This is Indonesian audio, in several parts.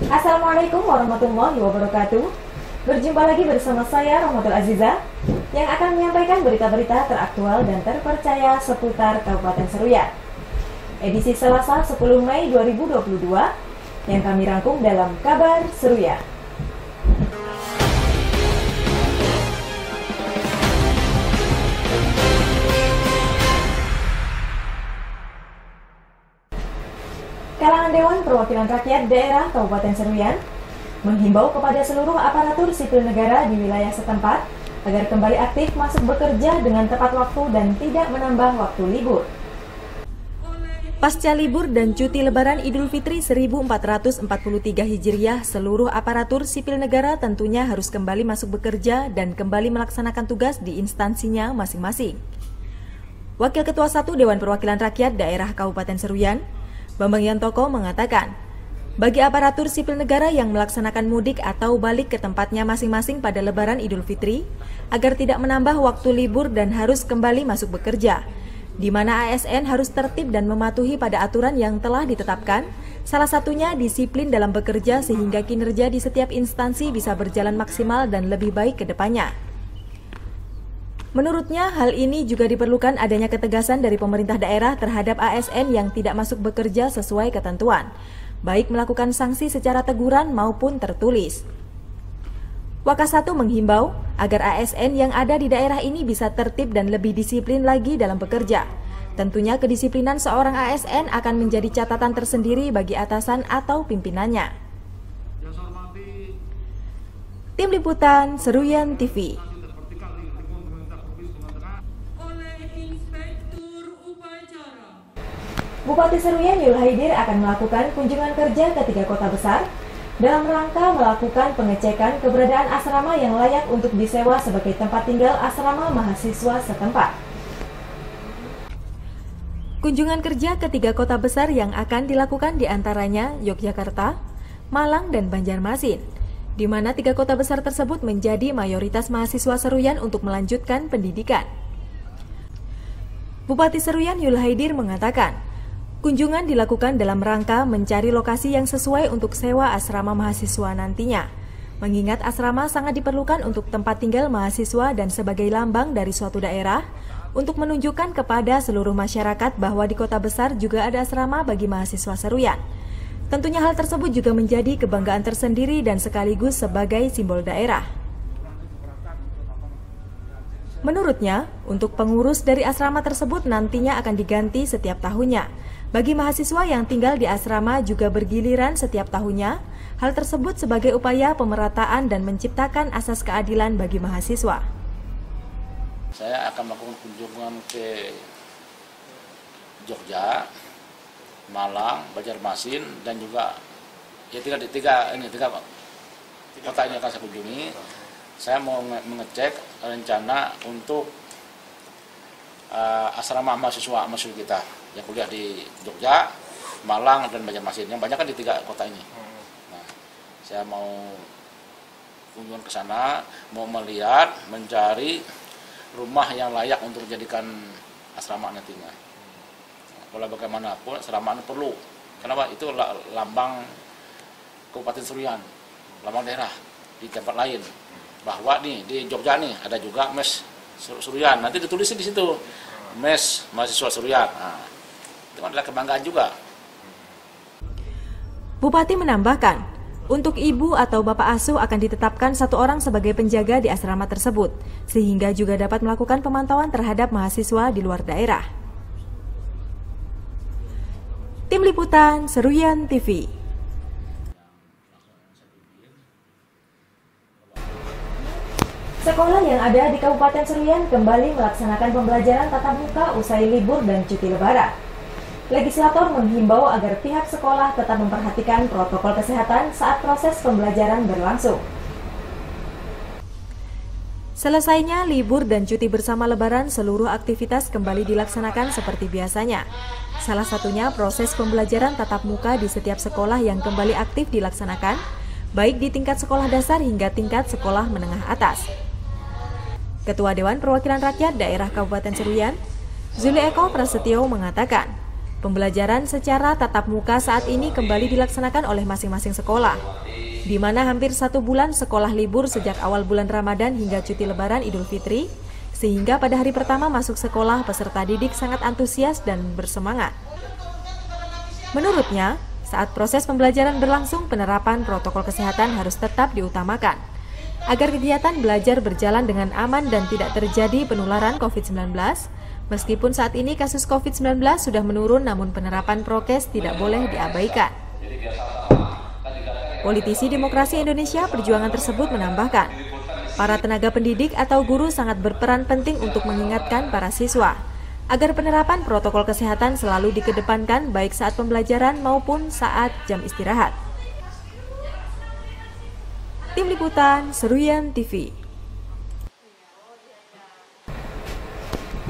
Assalamualaikum warahmatullahi wabarakatuh. Berjumpa lagi bersama saya Rahmatul Aziza yang akan menyampaikan berita-berita teraktual dan terpercaya seputar Kabupaten Seruyan. Edisi Selasa 10 Mei 2022 yang kami rangkum dalam Kabar Seruyan. Kalangan Dewan Perwakilan Rakyat Daerah Kabupaten Seruyan menghimbau kepada seluruh aparatur sipil negara di wilayah setempat agar kembali aktif masuk bekerja dengan tepat waktu dan tidak menambah waktu libur. Pasca libur dan cuti Lebaran Idul Fitri 1443 Hijriah, seluruh aparatur sipil negara tentunya harus kembali masuk bekerja dan kembali melaksanakan tugas di instansinya masing-masing. Wakil Ketua 1 Dewan Perwakilan Rakyat Daerah Kabupaten Seruyan, Bambang Yantoko mengatakan, bagi aparatur sipil negara yang melaksanakan mudik atau balik ke tempatnya masing-masing pada Lebaran Idul Fitri, agar tidak menambah waktu libur dan harus kembali masuk bekerja, di mana ASN harus tertib dan mematuhi pada aturan yang telah ditetapkan, salah satunya disiplin dalam bekerja sehingga kinerja di setiap instansi bisa berjalan maksimal dan lebih baik ke depannya. Menurutnya, hal ini juga diperlukan adanya ketegasan dari pemerintah daerah terhadap ASN yang tidak masuk bekerja sesuai ketentuan, baik melakukan sanksi secara teguran maupun tertulis. Wakasatu menghimbau agar ASN yang ada di daerah ini bisa tertib dan lebih disiplin lagi dalam bekerja. Tentunya kedisiplinan seorang ASN akan menjadi catatan tersendiri bagi atasan atau pimpinannya. Tim Liputan Seruyan TV. Bupati Seruyan Yul Haidir akan melakukan kunjungan kerja ke 3 kota besar dalam rangka melakukan pengecekan keberadaan asrama yang layak untuk disewa sebagai tempat tinggal asrama mahasiswa setempat. Kunjungan kerja ke 3 kota besar yang akan dilakukan diantaranya Yogyakarta, Malang, dan Banjarmasin, di mana 3 kota besar tersebut menjadi mayoritas mahasiswa Seruyan untuk melanjutkan pendidikan. Bupati Seruyan Yul Haidir mengatakan, kunjungan dilakukan dalam rangka mencari lokasi yang sesuai untuk sewa asrama mahasiswa nantinya, mengingat asrama sangat diperlukan untuk tempat tinggal mahasiswa dan sebagai lambang dari suatu daerah, untuk menunjukkan kepada seluruh masyarakat bahwa di kota besar juga ada asrama bagi mahasiswa Seruyan. Tentunya hal tersebut juga menjadi kebanggaan tersendiri dan sekaligus sebagai simbol daerah. Menurutnya, untuk pengurus dari asrama tersebut nantinya akan diganti setiap tahunnya. Bagi mahasiswa yang tinggal di asrama juga bergiliran setiap tahunnya. Hal tersebut sebagai upaya pemerataan dan menciptakan asas keadilan bagi mahasiswa. Saya akan melakukan kunjungan ke Jogja, Malang, Banjarmasin, dan juga tiga kota ini akan saya kunjungi. Saya mau mengecek rencana untuk asrama mahasiswa kita yang kuliah di Jogja, Malang, dan Banjarmasin. Yang banyak kan di 3 kota ini. Nah, saya mau kunjungan ke sana, mau melihat, mencari rumah yang layak untuk dijadikan asrama nantinya. Nah, bagaimanapun asrama itu perlu. Kenapa? Itu lambang Kabupaten Seruyan, lambang daerah di tempat lain. Bahwa nih di Jogja nih ada juga mes Seruyan. Nanti ditulisnya di situ, mes mahasiswa Seruyan. Nah, itu adalah kebanggaan juga. Bupati menambahkan, untuk ibu atau bapak asuh akan ditetapkan 1 orang sebagai penjaga di asrama tersebut, sehingga juga dapat melakukan pemantauan terhadap mahasiswa di luar daerah. Tim Liputan Seruyan TV. Sekolah yang ada di Kabupaten Seruyan kembali melaksanakan pembelajaran tatap muka usai libur dan cuti Lebaran. Legislator menghimbau agar pihak sekolah tetap memperhatikan protokol kesehatan saat proses pembelajaran berlangsung. Selesainya libur dan cuti bersama Lebaran, seluruh aktivitas kembali dilaksanakan seperti biasanya. Salah satunya proses pembelajaran tatap muka di setiap sekolah yang kembali aktif dilaksanakan, baik di tingkat sekolah dasar hingga tingkat sekolah menengah atas. Ketua Dewan Perwakilan Rakyat Daerah Kabupaten Seruyan, Zuli Eko Prasetyo mengatakan, Pembelajaran secara tatap muka saat ini kembali dilaksanakan oleh masing-masing sekolah, di mana hampir 1 bulan sekolah libur sejak awal bulan Ramadan hingga cuti Lebaran Idul Fitri, sehingga pada hari pertama masuk sekolah peserta didik sangat antusias dan bersemangat. Menurutnya, saat proses pembelajaran berlangsung, penerapan protokol kesehatan harus tetap diutamakan, agar kegiatan belajar berjalan dengan aman dan tidak terjadi penularan COVID-19. Meskipun saat ini kasus COVID-19 sudah menurun, namun penerapan prokes tidak boleh diabaikan. Politisi Demokrasi Indonesia Perjuangan tersebut menambahkan, para tenaga pendidik atau guru sangat berperan penting untuk mengingatkan para siswa, agar penerapan protokol kesehatan selalu dikedepankan baik saat pembelajaran maupun saat jam istirahat. Tim Liputan Seruyan TV.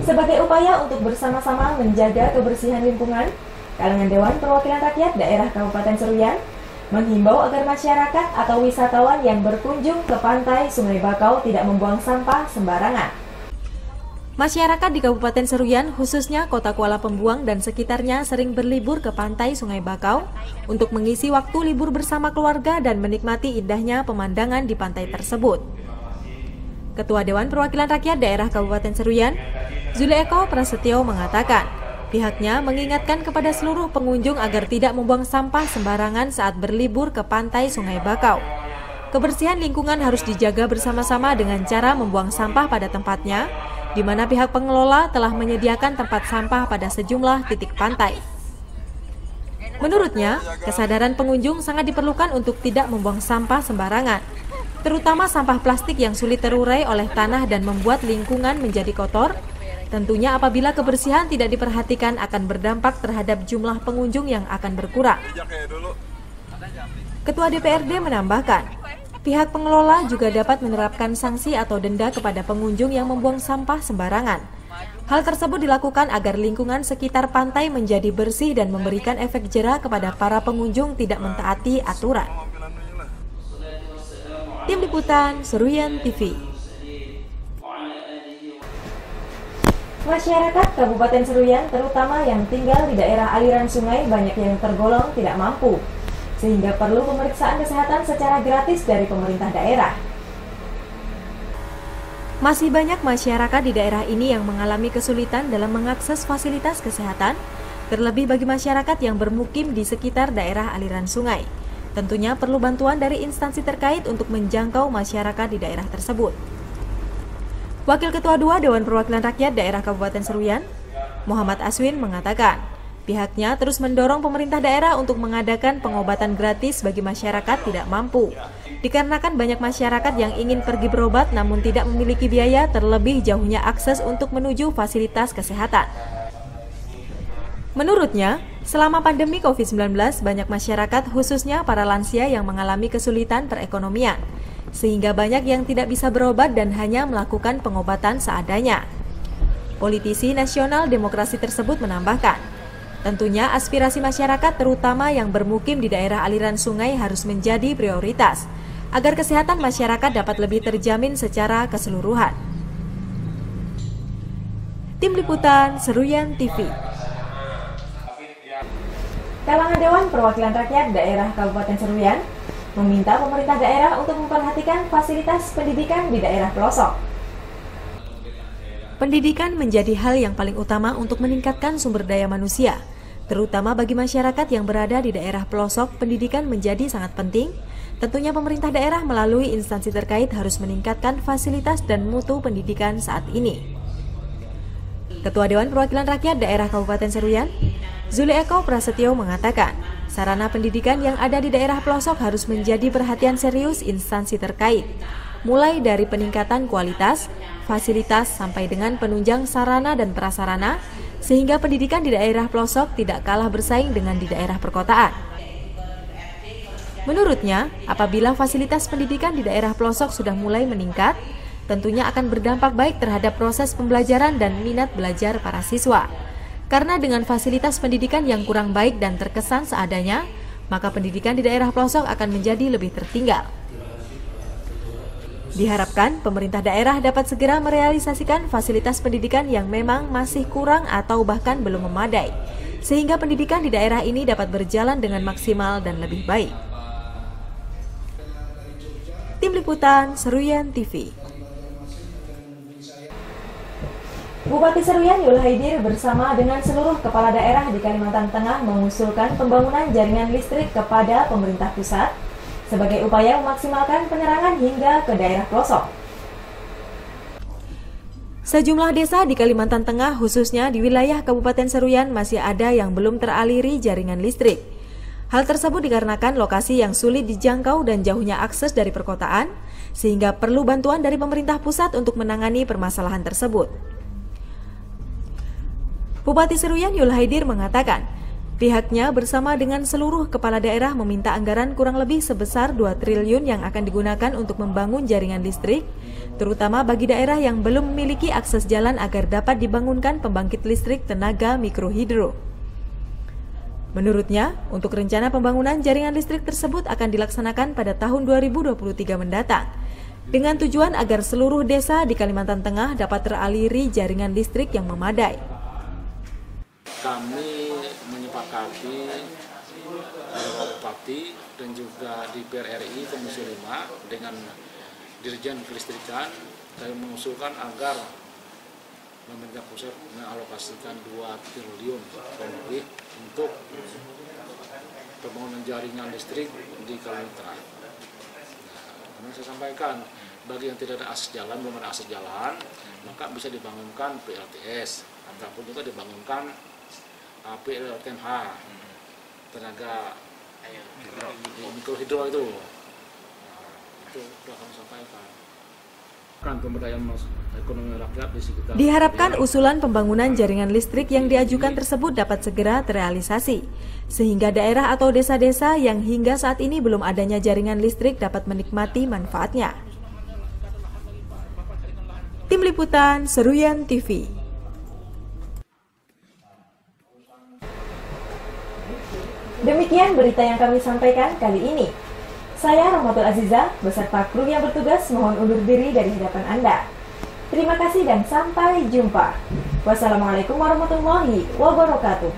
Sebagai upaya untuk bersama-sama menjaga kebersihan lingkungan, kalangan Dewan Perwakilan Rakyat Daerah Kabupaten Seruyan menghimbau agar masyarakat atau wisatawan yang berkunjung ke pantai Sungai Bakau tidak membuang sampah sembarangan. Masyarakat di Kabupaten Seruyan, khususnya Kota Kuala Pembuang dan sekitarnya, sering berlibur ke pantai Sungai Bakau untuk mengisi waktu libur bersama keluarga dan menikmati indahnya pemandangan di pantai tersebut. Ketua Dewan Perwakilan Rakyat Daerah Kabupaten Seruyan, Zuleeko Prasetyo mengatakan, pihaknya mengingatkan kepada seluruh pengunjung agar tidak membuang sampah sembarangan saat berlibur ke pantai Sungai Bakau. Kebersihan lingkungan harus dijaga bersama-sama dengan cara membuang sampah pada tempatnya, di mana pihak pengelola telah menyediakan tempat sampah pada sejumlah titik pantai. Menurutnya, kesadaran pengunjung sangat diperlukan untuk tidak membuang sampah sembarangan, terutama sampah plastik yang sulit terurai oleh tanah dan membuat lingkungan menjadi kotor. Tentunya apabila kebersihan tidak diperhatikan akan berdampak terhadap jumlah pengunjung yang akan berkurang. Ketua DPRD menambahkan, pihak pengelola juga dapat menerapkan sanksi atau denda kepada pengunjung yang membuang sampah sembarangan. Hal tersebut dilakukan agar lingkungan sekitar pantai menjadi bersih dan memberikan efek jera kepada para pengunjung tidak mentaati aturan. Tim Liputan Seruyan TV. Masyarakat Kabupaten Seruyan, terutama yang tinggal di daerah aliran sungai, banyak yang tergolong tidak mampu, sehingga perlu pemeriksaan kesehatan secara gratis dari pemerintah daerah. Masih banyak masyarakat di daerah ini yang mengalami kesulitan dalam mengakses fasilitas kesehatan, terlebih bagi masyarakat yang bermukim di sekitar daerah aliran sungai. Tentunya perlu bantuan dari instansi terkait untuk menjangkau masyarakat di daerah tersebut. Wakil Ketua 2 Dewan Perwakilan Rakyat Daerah Kabupaten Seruyan, Muhammad Aswin mengatakan, pihaknya terus mendorong pemerintah daerah untuk mengadakan pengobatan gratis bagi masyarakat tidak mampu. Dikarenakan banyak masyarakat yang ingin pergi berobat namun tidak memiliki biaya, terlebih jauhnya akses untuk menuju fasilitas kesehatan. Menurutnya, selama pandemi COVID-19, banyak masyarakat khususnya para lansia yang mengalami kesulitan perekonomian, sehingga banyak yang tidak bisa berobat dan hanya melakukan pengobatan seadanya. Politisi nasional demokrasi tersebut menambahkan, tentunya aspirasi masyarakat terutama yang bermukim di daerah aliran sungai harus menjadi prioritas, agar kesehatan masyarakat dapat lebih terjamin secara keseluruhan. Tim Liputan Seruyan TV. Kalangan Dewan Perwakilan Rakyat Daerah Kabupaten Seruyan meminta pemerintah daerah untuk memperhatikan fasilitas pendidikan di daerah pelosok. Pendidikan menjadi hal yang paling utama untuk meningkatkan sumber daya manusia, terutama bagi masyarakat yang berada di daerah pelosok. Pendidikan menjadi sangat penting. Tentunya pemerintah daerah melalui instansi terkait harus meningkatkan fasilitas dan mutu pendidikan saat ini. Ketua Dewan Perwakilan Rakyat Daerah Kabupaten Seruyan, Zuleeko Prasetyo mengatakan, sarana pendidikan yang ada di daerah pelosok harus menjadi perhatian serius instansi terkait, mulai dari peningkatan kualitas, fasilitas, sampai dengan penunjang sarana dan prasarana, sehingga pendidikan di daerah pelosok tidak kalah bersaing dengan di daerah perkotaan. Menurutnya, apabila fasilitas pendidikan di daerah pelosok sudah mulai meningkat, tentunya akan berdampak baik terhadap proses pembelajaran dan minat belajar para siswa. Karena dengan fasilitas pendidikan yang kurang baik dan terkesan seadanya, maka pendidikan di daerah pelosok akan menjadi lebih tertinggal. Diharapkan pemerintah daerah dapat segera merealisasikan fasilitas pendidikan yang memang masih kurang atau bahkan belum memadai, sehingga pendidikan di daerah ini dapat berjalan dengan maksimal dan lebih baik. Tim Liputan Seruyan TV. Bupati Seruyan Yul Haidir bersama dengan seluruh kepala daerah di Kalimantan Tengah mengusulkan pembangunan jaringan listrik kepada pemerintah pusat sebagai upaya memaksimalkan penerangan hingga ke daerah pelosok. Sejumlah desa di Kalimantan Tengah, khususnya di wilayah Kabupaten Seruyan, masih ada yang belum teraliri jaringan listrik. Hal tersebut dikarenakan lokasi yang sulit dijangkau dan jauhnya akses dari perkotaan, sehingga perlu bantuan dari pemerintah pusat untuk menangani permasalahan tersebut. Bupati Seruyan Yul Haidir mengatakan, pihaknya bersama dengan seluruh kepala daerah meminta anggaran kurang lebih sebesar 2 triliun yang akan digunakan untuk membangun jaringan listrik, terutama bagi daerah yang belum memiliki akses jalan agar dapat dibangunkan pembangkit listrik tenaga mikrohidro. Menurutnya, untuk rencana pembangunan jaringan listrik tersebut akan dilaksanakan pada tahun 2023 mendatang, dengan tujuan agar seluruh desa di Kalimantan Tengah dapat teraliri jaringan listrik yang memadai. Kami menyepakati Bapak Bupati dan juga DPR RI Komisi 5 dengan Dirjen Kelistrikan, kami mengusulkan agar pemerintah pusat mengalokasikan 2 triliun lebih untuk pembangunan jaringan listrik di Kalimantan. Karena saya sampaikan, bagi yang tidak ada akses jalan, belum ada akses jalan, maka bisa dibangunkan PLTS, ataupun juga dibangunkan PLTMH, tenaga mikrohidro itu. Itu sudah kami sampaikan. Pemberdayaan ekonomi rakyat di sekitar. Diharapkan usulan pembangunan jaringan listrik yang diajukan tersebut dapat segera terrealisasi, sehingga daerah atau desa-desa yang hingga saat ini belum adanya jaringan listrik dapat menikmati manfaatnya. Tim Liputan Seruyan TV. Demikian berita yang kami sampaikan kali ini. Saya Rahmatul Aziza beserta kru yang bertugas mohon undur diri dari hadapan Anda. Terima kasih dan sampai jumpa. Wassalamualaikum warahmatullahi wabarakatuh.